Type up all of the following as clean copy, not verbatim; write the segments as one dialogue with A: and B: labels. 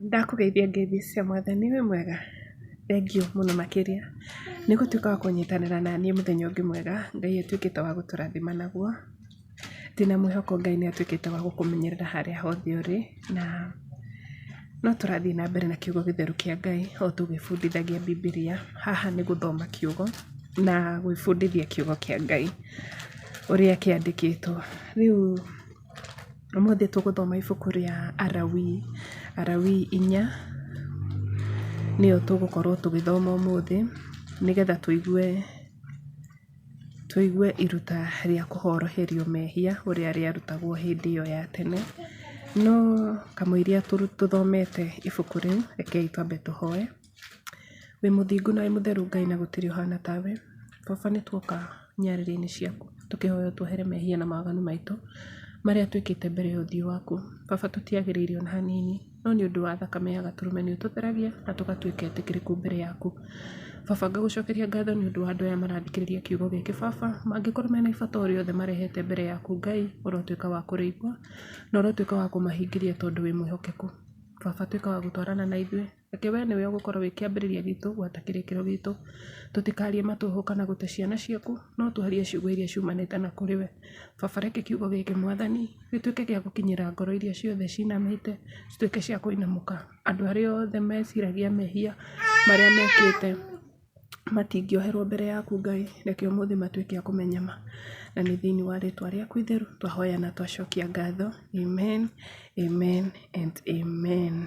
A: Ndakũgeithia ngeithi cia Mwathani, wĩ mwega? Thengiũ mũno makĩria nĩ gũtuĩka wa kũnyitanĩra na niĩ mũthenya ũngĩ mwega Ngai atuĩkĩte wa gũtũrathima naguo. Ndĩna mwĩhoko Ngai nĩ atuĩkĩte wa gũkũmenyerera harĩa hothe ũrĩ, na no tũrathiĩ na mbere na kiugo gĩtheru kĩa Ngai o tũgĩbundithagia Bibilia. Haha nĩ gũthoma kiugo na gwĩbundithia kiugo kĩa Ngai ũrĩa kĩandĩkĩtwo. Rĩu ũmũthĩ tũgũthoma ibuku rĩa Alawii 4 nĩyo tũgũkorwo tũgĩthoma ũmũthĩ, nĩgetha tũigue iruta rĩa kũhoroherio mehia ũrĩa rĩarutagwo hĩndĩ ĩyo ya tene. No kamũiria tũthomete ibuku rĩu, rekei twambe tũhoe. Wĩ mũthingu na wĩ mũtheru Ngai na gũtirĩ ũhana tawe. Baba, nĩ tuoka nyarĩrĩ-inĩ ciaku tũkĩhoya ũtuohere mehia na mawaganu maitũ marĩa twĩkĩte mbere ya ũthiũ waku. Baba, tũtiagĩrĩire ona hanini, no nĩ ũndũ wa thakame ya Gatũrũme nĩ ũtũtheragia na tũgatuĩka etĩkĩrĩku mbere yaku. Baba, ngagũcokeria ngatho nĩ ũndũ wa andũ aya marathikĩrĩria kiugo gĩkĩ. Baba, mangĩkorwo mena ibata o rĩothe marehete mbere yaku Ngai, ũrotuĩka wa kũrĩigua na ũrotuĩka wa kũmahingĩria tondũ wĩ mwĩhokeku. Baba, tuĩka wa gũtwarana na ithuĩ, reke we nĩwe ũgũkorwo wĩ kĩambĩrĩria gitũ gwata kĩrĩkĩro gitũ. Tũtikarie matũhũ kana gũte ciana ciaku, no twarie ciugo iria ciumanĩte na kũrĩ we. Baba, reke kiugo gĩkĩ Mwathani gĩtuĩke gĩa gũkinyĩra ngoro iria ciothe cinamĩte, cituĩke cia kũinamũka. Andũ arĩa othe meciragia mehia marĩa mekĩte matingĩoherwo mbere yaku Ngai, reke ũmũthĩ matuĩke a kũmenyama, na nĩ thĩinĩ wa rĩtwa rĩaku itheru twahoya na twacokia ngatho. Amen, amen and amen.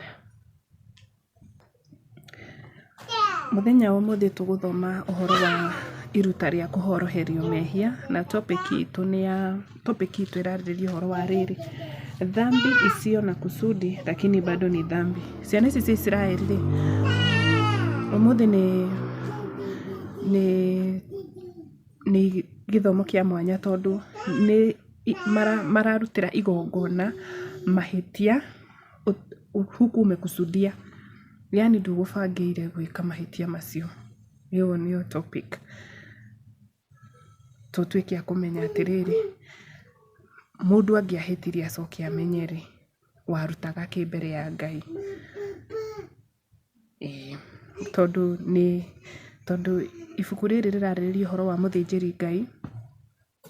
A: Mũthenya wa ũmũthĩ tũgũthoma ũhoro wa iruta rĩa kũhoroherio mehia, na topic itũ ĩrarĩrĩria ũhoro wa rĩrĩ: dhambi isiyo na kusudi lakini bado ni dhambi. Ciana ici cia Israeli rĩ, ũmũthĩ nĩ gĩthomo kĩa mwanya tondũ nĩ mararutĩra igongona mahĩtia huku umekusudia, yani ndũgũbangĩire gwĩka mahĩtia macio. Ĩyo nĩyo topic tũtuĩke a kũmenya atĩrĩrĩ, mũndũ angĩahĩtirie acoke amenye rĩ, warutaga kĩ mbere ya Ngai. Tondũ ibuku rĩrĩ rĩrarĩrĩria ũhoro wa mũthĩnjĩri Ngai,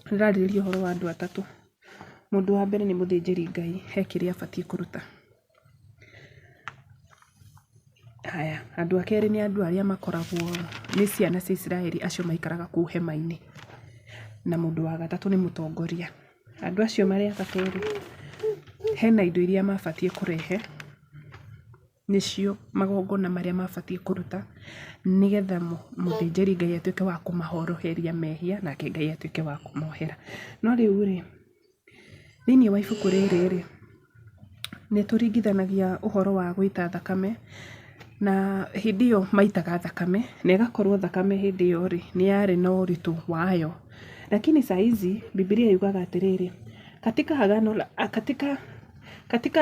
A: rĩrarĩrĩria ũhoro wa andũ atatũ. Mũndũ wa mbere nĩ mũthĩnjĩri Ngai, he kĩrĩa abatiĩ kũruta. Haya, andũ a kerĩ nĩ andũ arĩa makoragwo nĩ ciana cia Israeli acio maikaraga kũu hema-inĩ, na mũndũ wa gatatũ nĩ mũtongoria. Andũ acio marĩ atatũ rĩ, hena indo iria mabatiĩ kũrehe, nĩcio magongona marĩa mabatiĩ kũruta, nĩgetha mũthĩnjĩri Ngai atuĩke wa kũmahoroheria mehia, nake Ngai atuĩke wa kũmohera. No rĩu rĩ, thĩinĩ wa ibuku rĩrĩ rĩ, nĩ tũringithanagia ũhoro wa gũita thakame, na hĩndĩ ĩyo maitaga thakame, na ĩgakorwo thakame hĩndĩ ĩyo rĩ nĩ yarĩ na ũritũ wayo. Lakini saa hizi Biblia yugaga atĩrĩrĩ, katika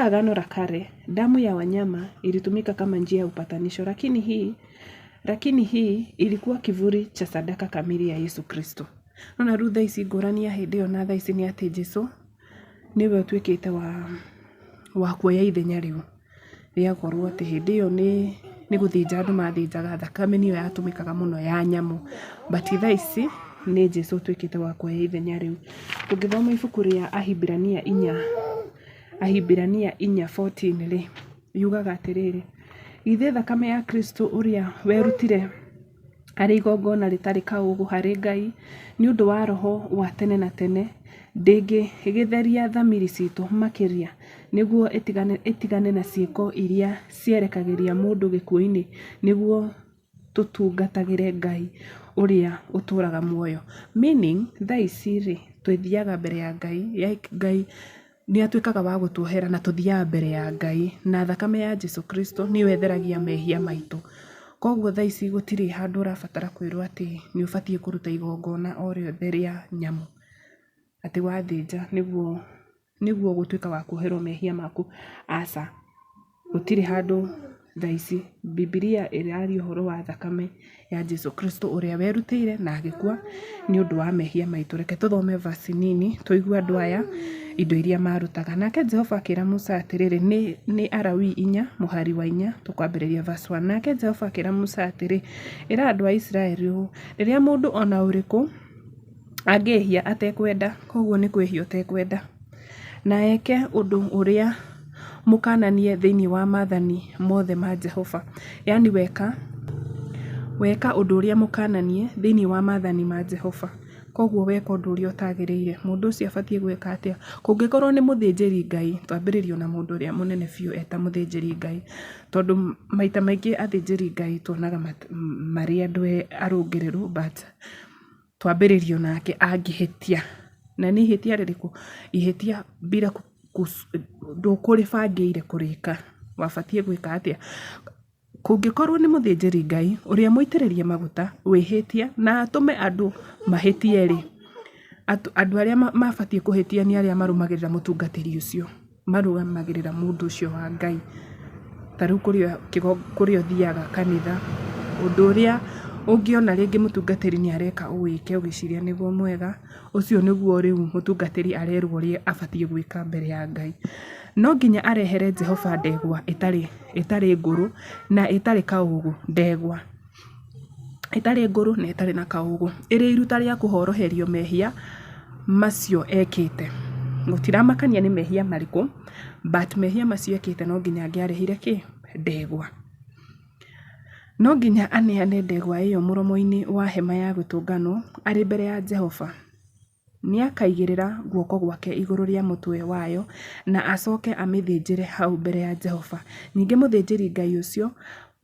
A: agano la kale damu ya wanyama ilitumika kama njia ya upatanisho, lakini hii ilikuwa kivuli cha sadaka kamili ya Yesu Kristo. Na rĩu thaa ici ngũrani ya hĩndĩ ĩyo na thaa ici nĩ atĩ Jesũ nĩwe ũtuĩkĩte wa kuoya ithenya rĩu rĩakorwo atĩ hĩndĩ ĩyo nĩ gũthĩnja andũ mathĩnjaga, thakame nĩyo yatũmĩkaga mũno ya nyamũ, but thaa ici nĩ Jesũ ũtuĩkĩte wa kuoya ithenya rĩu. Tũngĩthoma ibuku rĩa Ahibirania 4:14 rĩ, yugaga atĩrĩrĩ, ithe thakame ya Kristo ũrĩa werutire arĩ igongona rĩtarĩ kaũgũ harĩ Ngai nĩ ũndũ wa roho wa tene na tene, ndĩngĩgĩtheria thamiri citũ makĩria nĩguo ĩtigane na ciĩko iria cierekagĩria mũndũ gĩkuũ-inĩ, nĩguo tũtungatagĩre Ngai ũrĩa ũtũraga muoyo. Meaning thaa ici rĩ, twĩthiaga mbere ya Ngai nĩ atuĩkaga wa gũtuohera na tũthiaga mbere ya Ngai, na thakame ya Jesũ Kristo nĩyo ĩtheragia mehia maitũ. Koguo thaa ici gũtirĩ handũ ũrabatara kwĩrwo atĩ nĩ ũbatiĩ kũruta igongona o rĩothe rĩa nyamũ, atĩ wathĩnja nĩguo gũtuĩka wa kuoherwo mehia maku. Aca, gũtirĩ handũ thaa ici Bibilia ĩraria ũhoro wa thakame ya Jesu Kristo ũrĩa werutĩire na agĩkua nĩ ũndũ wa mehia maitũ. Reke tũthome verse nini tũigue andũ aya indo iria marutaga. Nake Jehova akĩra Musa atĩrĩrĩ, nĩ Alawii 4 mũhari wa 4 tũkwambĩrĩria verse 1. Nake Jehova akĩra Musa atĩrĩ, ĩra andũ a Isiraeli ũũ, rĩrĩa mũndũ ona ũrĩkũ angĩhia atekwenda, koguo nĩ kwĩhia ũtekwenda, na eke ũndũ ũrĩa mũkananie thĩinĩ wa maathani mothe ma Jehova, yani weka ũndũ ũrĩa mũkananie thĩinĩ wa maathani ma Jehova, koguo weka ũndũ ũrĩa ũtagĩrĩire, mũndũ ũcio abatie gwĩka atĩa? Kũngĩkorwo nĩ mũthĩnjĩri Ngai, twambĩrĩrio na mũndũ ũrĩa mũnene biũ eta mũthĩnjĩri Ngai, tondũ maita maingĩ athĩnjĩri Ngai tuonaga marĩ andũ arũngĩrĩru, but twambĩrĩrio nake angĩhĩtia. Na nĩ ihĩtia rĩrĩkũ? Ihĩtia bila ndũkũrĩbangĩire kũrĩka, wabatie gwĩka atĩa? Kũngĩkorwo nĩ mũthĩnjĩri Ngai ũrĩa mũitĩrĩrie maguta wĩhĩtie na atũme andũ mahĩtie rĩ, andũ arĩa mabatie kũhĩtia nĩ arĩa marũmagĩrĩra mũtungatĩri ũcio, marũmagĩrĩra mũndũ ũcio wa Ngai. Ta rĩu kũrĩa ũthiaga kanitha, ũndũ ũrĩa ũngĩona rĩngĩ mũtungatĩri nĩ areka ũwĩke ũgĩciria nĩguo mwega, ũcio nĩguo rĩu mũtungatĩri arerwo ũrĩa abatie gwĩka mbere ya Ngai. No nginya arehere Jehova ndegwa ĩtarĩ ngũrũ na ĩtarĩ kaũgũ, ndegwa ĩtarĩ ngũrũ na ĩtarĩ na kaũgũ, ĩrĩ iruta rĩa kũhoroherio mehia macio ekĩte. Gũtiramakania nĩ mehia marĩkũ, but mehia macio ekĩte no nginya angĩarehire kĩ? Ndegwa. No nginya aneane ndegwa ĩyo mũromo-inĩ wa hema ya gũtũnganwo arĩ mbere ya Jehova. Nĩ akaigĩrĩra guoko gwake igũrũ rĩa mũtwe wayo na acoke amĩthĩnjĩre hau mbere ya Jehova. Ningĩ mũthĩnjĩri Ngai ũcio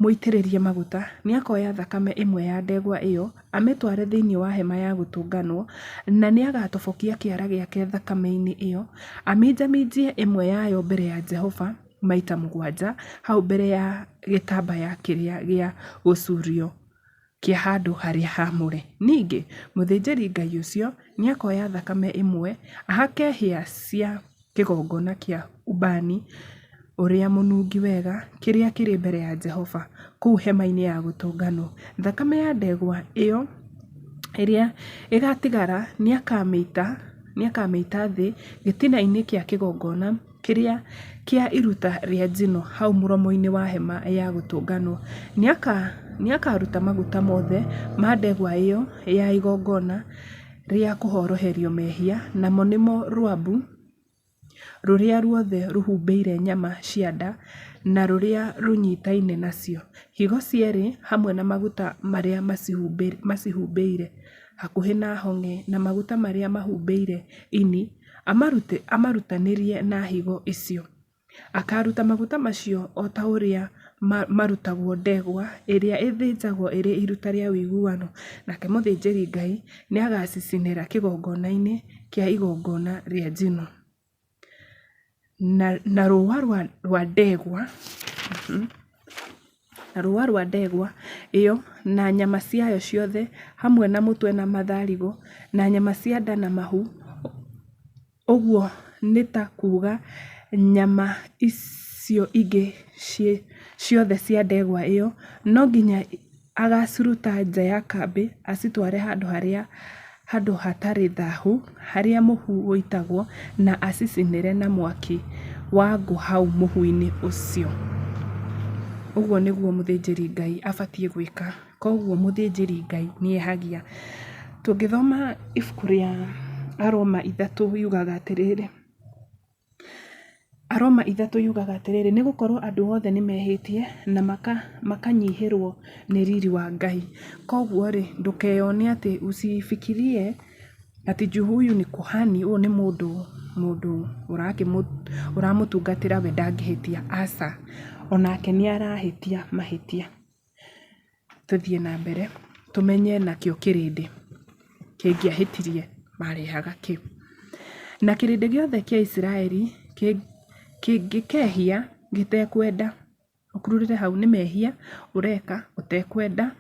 A: mũitĩrĩrie maguta nĩ akoya thakame ĩmwe ya ndegwa ĩyo amĩtware thĩinĩ wa hema ya gũtũnganwo, na nĩ agatobokia kĩara gĩake thakame-inĩ ĩyo, aminjaminjie ĩmwe yayo mbere ya Jehova maita 7 hau mbere ya gĩtambaya kĩrĩa gĩa gũcurio kĩa handũ harĩa haamũre. Ningĩ mũthĩnjĩri Ngai ũcio nĩ akoya thakame ĩmwe ahake hĩa cia kĩgongona kĩa ubani ũrĩa mũnungi wega kĩrĩa kĩrĩ mbere ya Jehova kũu hema-inĩ ya gũtũnganwo. Thakame ya ndegwa ĩyo ĩrĩa ĩgatigara nĩ akamĩita thĩ gĩtina-inĩ kĩa kĩgongona kĩrĩa kĩa iruta rĩa njino hau mũromo-inĩ wa hema ya gũtũnganwo. Nĩ akaruta maguta mothe ma ndegwa ĩyo ya igongona rĩa kũhoroherio mehia, namo nĩmo rwambu rũrĩa ruothe rũhumbĩire nyama cia nda na rũrĩa rũnyitaine nacio, higo cierĩ hamwe na maguta marĩa macihumbĩire hakuhĩ na hong'e na maguta marĩa mahumbĩire ini, amarutanĩrie na higo icio. Akaruta maguta macio o ta ũrĩa marutagwo ndegwa ĩrĩa ĩthĩnjagwo ĩrĩ iruta rĩa ũiguano. Nake mũthĩnjĩri Ngai nĩ agacicinĩra kĩgongona-inĩ kĩa igongona rĩa njino. Na rũũa rwa ndegwa ĩyo na nyama ciayo ciothe hamwe na mũtwe na matharigo na nyama cia nda na mahu, ũguo nĩ ta kuuga nyama icio ingĩ ciothe cia ndegwa ĩyo, no nginya agaciruta nja ya kambĩ acitware handũ hatarĩ thahu harĩa mũhu wũitagwo na acicinĩre na mwaki wa ngũ hau mũhu-inĩ ũcio. Ũguo nĩguo mũthĩnjĩri Ngai abatie gwĩka. Koguo mũthĩnjĩri Ngai nĩ ehagia. Tũngĩthoma ibuku rĩa Aroma 3 yugaga atĩrĩrĩ, Aroma 3 yugaga atĩrĩrĩ, nĩ gũkorwo andũ othe nĩ mehĩtie na makanyihĩrwo nĩ riri wa Ngai. Koguo rĩ, ndũkeyone atĩ usifikirie ati juu huyu ni kuhani, ũyũ nĩ mũndũ ũramũtungatĩra we ndangĩhĩtia. Aca, onake nĩ arahĩtia mahĩtia. Tũthiĩ na mbere tũmenye nakĩo kĩrĩndĩ kĩngĩahĩtirie marehaga kĩu. Na kĩrĩndĩ gĩothe kĩa Isiraeli kĩngĩkehia gĩtekwenda, ũkururĩre hau, nĩ mehia ũreka ũtekwenda,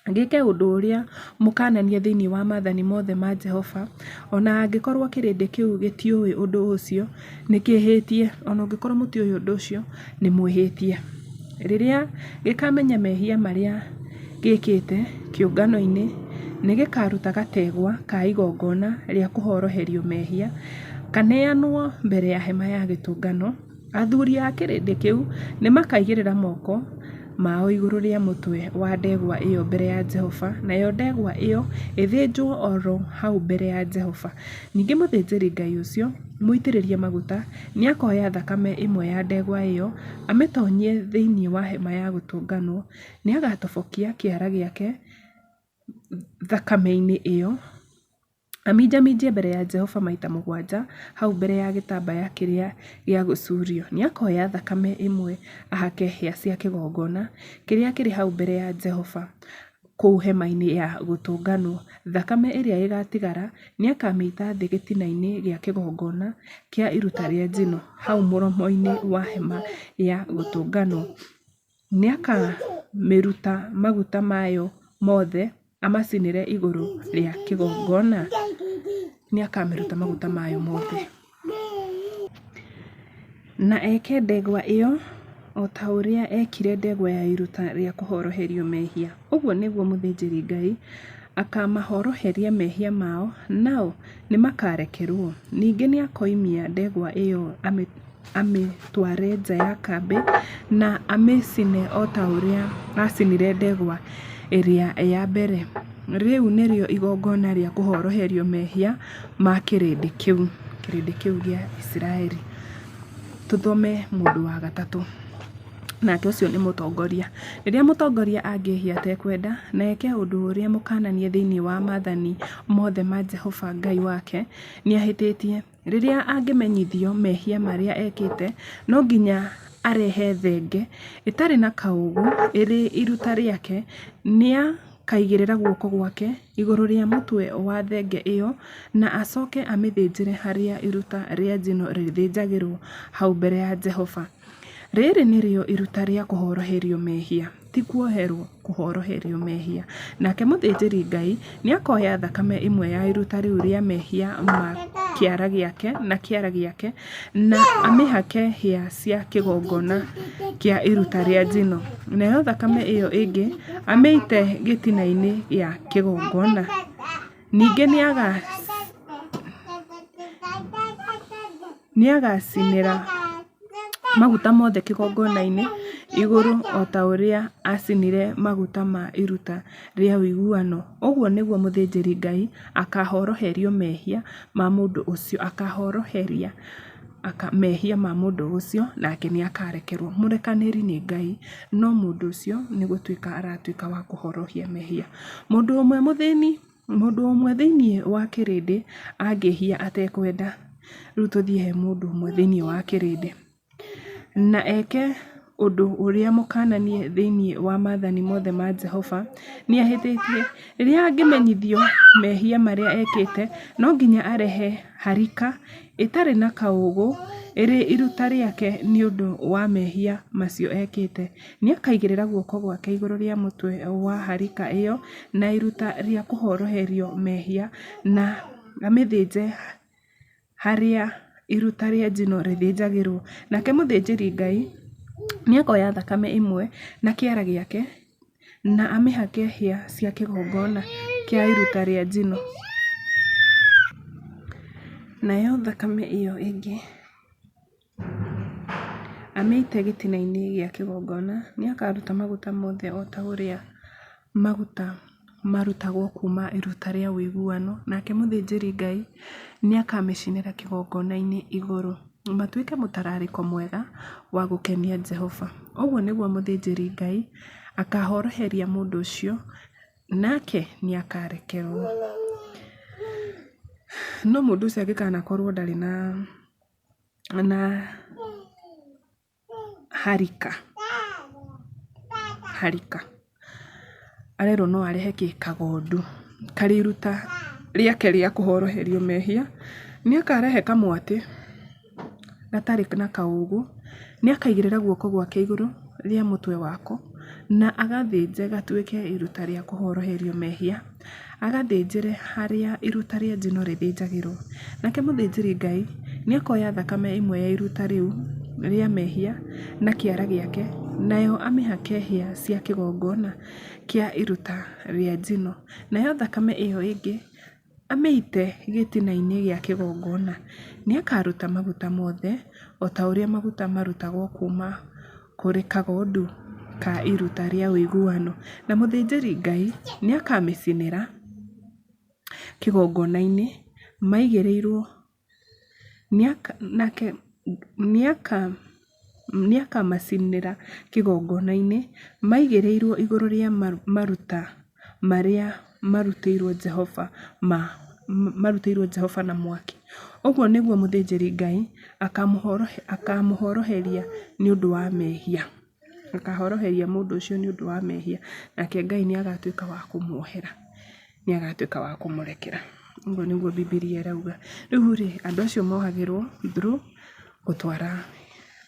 A: gĩke ũndũ ũrĩa mũkananie thĩinĩ wa maathani mothe ma Jehova, ona angĩkorwo kĩrĩndĩ kĩu gĩtiũĩ ũndũ ũcio nĩ kĩhĩtie, ona ũngĩkorwo mũtiũĩ ũndũ ũcio nĩ mwĩhĩtie. rĩrĩa gĩkamenya mehia marĩa gĩkĩte kĩũngano-inĩ, nĩ gĩkaruta gategwa ka igongona rĩa kũhoroherio mehia, kaneanwo mbere ya hema ya gĩtũngano. Athuri a kĩrĩndĩ kĩu nĩ makaigĩrĩra moko mao igũrũ rĩa mũtwe wa ndegwa ĩyo mbere ya Jehova, nayo ndegwa ĩyo ĩthĩnjwo oro hau mbere ya Jehova. Ningĩ mũthĩnjĩri Ngai ũcio mũitĩrĩrie maguta nĩ akoya thakame ĩmwe ya ndegwa ĩyo amĩtonyie thĩinĩ wa hema ya gũtũnganwo. Nĩ agatobokia kĩara gĩake thakame-inĩ ĩyo, aminjaminje mbere ya Jehova maita 7 hau mbere ya gĩtambaya kĩrĩa gĩa gũcurio. Nĩ akoya thakame ĩmwe ahake hĩa cia kĩgongona kĩrĩa kĩrĩ hau mbere ya Jehova kũu hema-inĩ ya gũtũnganwo. Thakame ĩrĩa ĩgatigara nĩ akamĩita thĩ gĩtina-inĩ gĩa kĩgongona kĩa iruta rĩa njino hau mũromo-inĩ wa hema ya gũtũnganwo. Nĩ akamĩruta maguta mayo mothe amacinĩre igũrũ rĩa kĩgongona. Nĩ akamĩruta maguta mayo mothe na eke ndegwa ĩyo o ta ũrĩa ekire ndegwa ya iruta rĩa kũhoroherio mehia. Ũguo nĩguo mũthĩnjĩri Ngai akamahoroheria mehia mao, nao nĩ makarekerwo. Ningĩ nĩ akoimia ndegwa ĩyo amĩtware nja ya kambĩ na amĩcine o ta ũrĩa acinire ndegwa ĩrĩa ya mbere. Rĩu nĩrĩo igongona rĩa kũhoroherio mehia ma kĩrĩndĩ kĩu gĩa Isiraeli. Tũthome mũndũ wa gatatũ, nake ũcio nĩ mũtongoria. Rĩrĩa mũtongoria angĩhia atekwenda na eke ũndũ ũrĩa mũkananie thĩinĩ wa maathani mothe ma Jehova Ngai wake, nĩ ahĩtĩtie. Rĩrĩa angĩmenyithio mehia marĩa ekĩte, no nginya arehe thenge ĩtarĩ na kaũgũ ĩrĩ iruta rĩake. Nĩ akaigĩrĩra guoko gwake igũrũ rĩa mũtwe wa thenge ĩyo na acoke amĩthĩnjĩre harĩa iruta rĩa njino rĩthĩnjagĩrwo hau mbere ya Jehova. Rĩrĩ nĩrĩo iruta rĩa kũhoroherio mehia, ti kuoherwo, kũhoroherio mehia. Nake mũthĩnjĩri Ngai nĩ akoya thakame ĩmwe ya iruta rĩu rĩa mehia ma kĩara gĩake na amĩhake hĩa cia kĩgongona kĩa iruta rĩa njino. Nayo thakame ĩyo ĩngĩ amĩite gĩtina-inĩ gĩa kĩgongona. Ningĩ nĩ agacinĩra maguta mothe kĩgongona-inĩ igũrũ o ta ũrĩa acinire maguta ma iruta rĩa ũiguano. Ũguo nĩguo mũthĩnjĩri Ngai akahoroherio mehia ma mũndũ ũcio, akahoroheria mehia ma mũndũ ũcio, nake nĩ akarekerwo. Mũrekanĩri nĩ Ngai, no mũndũ ũcio nĩ gũtuĩka aratuĩka wa kũhorohia mehia. Mũndũ ũmwe thĩinĩ wa kĩrĩndĩ angĩhia atekwenda. Rĩu tũthiĩ he mũndũ ũmwe thĩinĩ wa kĩrĩndĩ na eke ũndũ ũrĩa mũkananie thĩinĩ wa maathani mothe ma Jehova, nĩ ahĩtĩtie. Rĩrĩa angĩmenyithio mehia marĩa ekĩte, no nginya arehe harika ĩtarĩ na kaũgũ ĩrĩ iruta rĩake nĩ ũndũ wa mehia macio ekĩte. Nĩ akaigĩrĩra guoko gwake igũrũ rĩa mũtwe wa harika ĩyo na iruta rĩa kũhoroherio mehia na amĩthĩnje harĩa iruta rĩa njino rĩthĩnjagĩrwo. Nake mũthĩnjĩri Ngai nĩ akoya thakame ĩmwe na kĩara gĩake na amĩhake hĩa cia kĩgongona kĩa iruta rĩa njino. Nayo thakame ĩyo ĩngĩ amĩite gĩtina-inĩ gĩa kĩgongona. Nĩ akaruta maguta mothe o ta ũrĩa maguta marutagwo kuma iruta rĩa ũiguano. Nake mũthĩnjĩri Ngai nĩ akamĩcinĩra kĩgongona-inĩ igũrũ, matuĩke mũtararĩko mwega wa gũkenia Jehova. Ũguo nĩguo mũthĩnjĩri Ngai akahoroheria mũndũ ũcio, nake nĩ akarekerwo. No mũndũ ũcio angĩkanakorwo ndarĩ na harika, arerwo no arehe kagondu karĩ iruta rĩake rĩa kũhoroherio mehia. Nĩ akarehe kamwatĩ gatarĩ na kaũgũ, nĩ akaigĩrĩra guoko gwake igũrũ rĩa mũtwe wako na agathĩnje gatuĩke iruta rĩa kũhoroherio mehia, agathĩnjĩre harĩa iruta rĩa njino rĩthĩnjagĩrwo. Nake mũthĩnjĩri Ngai nĩ akoya thakame ĩmwe ya iruta rĩu rĩa mehia na kĩara gĩake nayo amĩhake hĩa cia kĩgongona kĩa iruta rĩa njino, nayo thakame ĩyo ĩngĩ amĩite gĩtina-inĩ gĩa kĩgongona. Nĩakaruta maguta mothe o ta ũrĩa maguta marutagwo kuma kũrĩ kagondu ka iruta rĩa ũiguano, na mũthĩnjĩri Ngai nĩakamĩcinĩra kĩgongona-inĩ maigĩrĩirwo nĩakamacinĩra kĩgongona-inĩ maigĩrĩirwo igũrũ rĩa maruta marĩa marutĩirwo Jehova na mwaki. Ũguo nĩguo mũthĩnjĩri Ngai akamũhoroheria nĩũndũ wa mehia, akahoroheria mũndũ ũcio nĩũndũ wa mehia, nake Ngai nĩagatuĩka wa kũmuohera, nĩagatuĩka wa kũmũrekera. Ũguo nĩguo Bibilia ĩrauga. Rĩu rĩ, andũ acio mohagĩrwo through gũtwara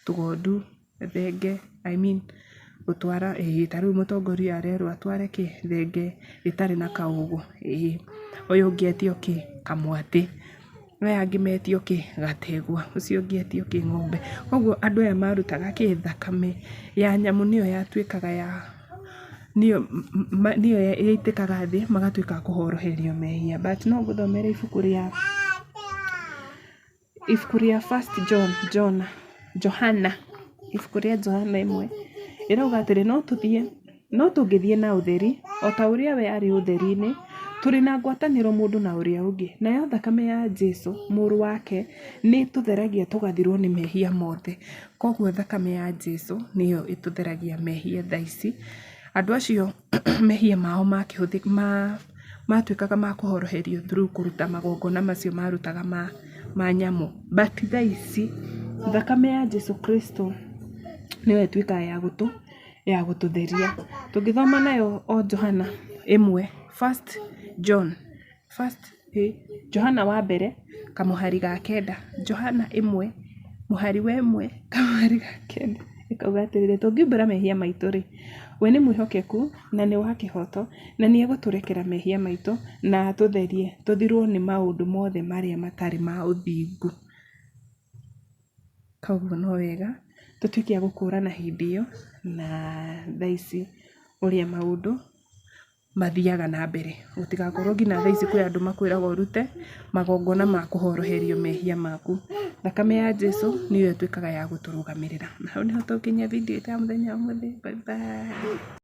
A: tũgondu, thenge, gũtwara ta rĩu mũtongoria arerwo atware thenge ĩtarĩ na kaũgũ, ũyũ ũngĩ etio kamwatĩ, aya angĩ metio gategwa, ũcio ũngĩ etio ng'ombe. Koguo andũ aya marutaga thakame ya nyamũ nĩyo yatuĩkaga nĩyo yaitĩkaga thĩ, magatuĩka kũhoroherio mehia. But no ngũthomere ibuku rĩa First Johana, ibuku rĩa Johana 1 ĩrauga atĩrĩ, no tũngĩthiĩ na ũtheri o ta ũrĩa we arĩ ũtheri-inĩ, tũrĩ na ngwatanĩro mũndũ na ũrĩa ũngĩ, nayo thakame ya Jesũ mũrũ wake nĩ ĩtũtheragia tũgathirwo nĩ mehia mothe. Koguo thakame ya Jesũ nĩyo ĩtũtheragia mehia thaa ici. Andũ acio mehia mao matuĩkaga ma kũhoroherio through kũruta magongona macio marutaga ma nyamũ. But thaa ici thakame ya Jesũ Kristo nĩyo ĩtuĩkaga ya gũtũtheria. Tũngĩthoma nayo o Johana 1, Johana wa mbere kamũhari ga 9, Johana 1 mũhari wa 1 kamũhari ga 9 ĩkauga atĩrĩrĩ, tũngiumbũra mehia maitũ rĩ, we nĩ mwĩhokeku na nĩ wa kĩhoto, na nĩ egũtũrekera mehia maitũ na atũtherie tũthirwo nĩ maũndũ mothe marĩa matarĩ ma ũthingu. Koguo no wega tũtuĩke a gũkũrana hĩndĩ ĩyo na thaa ici ũrĩa maũndũ mathiaga na mbere. Gũtigakorwo nginya thaa ici kwĩ andũ makwĩraga ũrute magongona ma kũhoroherio mehia maku. Thakame ya Jesũ nĩyo ĩtuĩkaga ya gũtũrũgamĩrĩra. Na hau nĩho tũkinyia video ya mũthenya wa ũmũthĩ. Bye bye.